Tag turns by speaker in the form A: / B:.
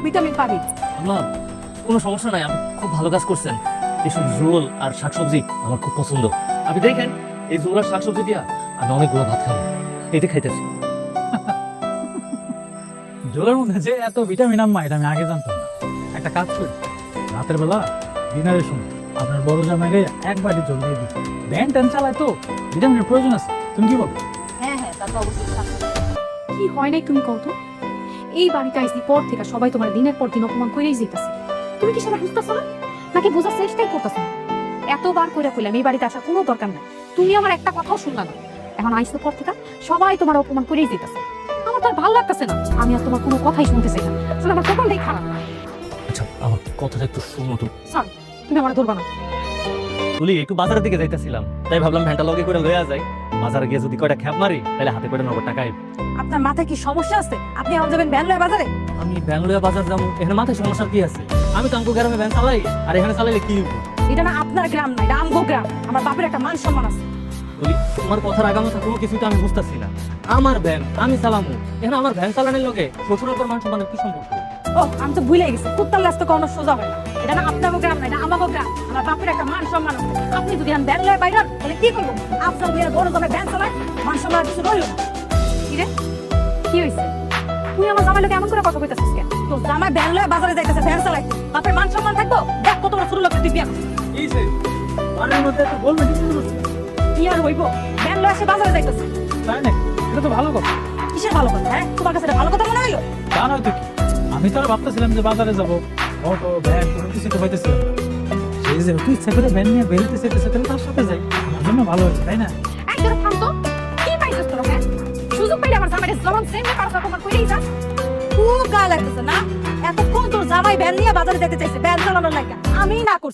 A: Vitamin পাবি।
B: আম্মা কোনো সমস্যা নাই, আপনি খুব ভালো কাজ করছেন। এসব ঝোল আর শাকসবজি আমার খুব পছন্দ। আপনি দেখেন এই ঝোল আর শাকসবজি দিয়া আমি অনেকগুলো ভাত খাবো, এটা খাইতেছি।
C: ঝোলের মধ্যে যে এত ভিটামিন আম্মা, এটা আমি আগে জানতাম না। একটা কাজ করি, রাতের বেলা ডিনারের সময় আপনার বড় জামাইকে এক বাটি ঝোল দিয়ে দিই। ভ্যান ট্যান চালায় তো, ভিটামিনের প্রয়োজন আছে। তুমি কি বলো?
A: হ্যাঁ হ্যাঁ, তা তো অবশ্যই। কি হয় নাই তুমি কত? এই বাড়িতে আইসি পর থেকে সবাই তোমার দিনের পর দিন অপমান করেই যেতেছে। তুমি কি সেটা বুঝতেছো না, নাকি বোঝার চেষ্টাই করতেছো না? এতবার করে কইলাম এই বাড়িতে আসার কোনো দরকার নাই, তুমি আমার একটা কথাও শুনলা না। এখন আইসো পর থেকে সবাই তোমার অপমান করেই যেতেছে। আমার তো আর ভালো লাগতেছে না, আমি আর তোমার কোনো কথাই শুনতে চাই না। আসলে আমার প্রথমটাই খারাপ।
B: আচ্ছা আমার কথাটা একটু শুনো তো।
A: স্যার, তুমি আমার ধরবা না।
B: তুলি একটু বাজারের দিকে যাইতেছিলাম, তাই ভাবলাম ভ্যানটা লগে করে লইয়া যাই। বাজারে গিয়ে যদি কয়টা খ্যাপ মারি তাহলে হাতে করে নগদ টাকা আইব।
A: আপনার মাথায় কি সমস্যা আছে? আপনি এখন যাবেন ভ্যান লয়ে বাজারে?
B: আমি ভ্যান লইয়া বাজার যাবো, এখানে মাথায় সমস্যা কি আছে? আমি তো আমগো গ্রামে ভ্যান চালাই, আর এখানে চালাইলে কি হইব?
A: এটা না আপনার গ্রাম না, এটা আমগো গ্রাম। আমার বাপের একটা মান সম্মান আছে।
B: তুলি তোমার কথার আগামাথা কোনো কিছুই তো আমি বুঝতেছি না। আমার ভ্যান আমি চালামু, এখানে আমার ভ্যান চালানোর লগে শ্বশুরের পর মান সম্মানের কি সম্পর্ক?
A: ও, আমি তো ভুলে গেছি, কুত্তার লাশ তো কোনো সোজা হয় না। এটা না আপনার গ্রাম না, এটা আমাগো গ্রাম। আমার বাপের একটা মান সম্মান আছে। আপনি যদি ভ্যান লয়ে বাইরেন তাহলে কি করবো? আপনার মেয়ের বড় জমে ভ্যান চালায়, মান সম্মান কিছু রইল না। কি রে, কি হয়েছে? তুই আমার জামাই লোকে এমন করে কথা কইতাছিস কেন? তোর জামাই ভ্যান লয়ে বাজারে যাইতেছে ভ্যান চালাইতে, বাপের মান সম্মান থাকবো? দেখ কত বড় ছোট লোক তুই বিয়া করছিস।
C: এই যে বাড়ির মধ্যে তো বলবে কিছু করছে,
A: কি আর হইব? ভ্যান লয়ে এসে বাজারে যাইতেছে,
C: তাই না? এটা তো ভালো কথা।
A: কিসের ভালো কথা? হ্যাঁ, তোমার কাছে এটা ভালো কথা মনে হইলো?
C: তা নয়তো কি, আমি তো আর ভাবতেছিলাম যে বাজারে যাবো, অটো ভ্যান কোনো কিছু তো পাইতেছিলাম না। সেই যে তুই ইচ্ছা করে ভ্যান নিয়ে বেরোতে চাইতেছে, তাহলে তার সাথে যাই, আমার জন্য ভালো হয়েছে, তাই না?
A: একদম থামতো। কি পাইছিস তোরা? হ্যাঁ, সুযোগ পাইলে আমার জামাইকে জবান সেমে পারছ তোমার কইলেই যাস। খুব গায়ে লাগতেছে না? এতক্ষণ তোর জামাই ভ্যান নিয়ে বাজারে যেতে চাইছে, ভ্যান চালানোর লাগা আমি না করছি।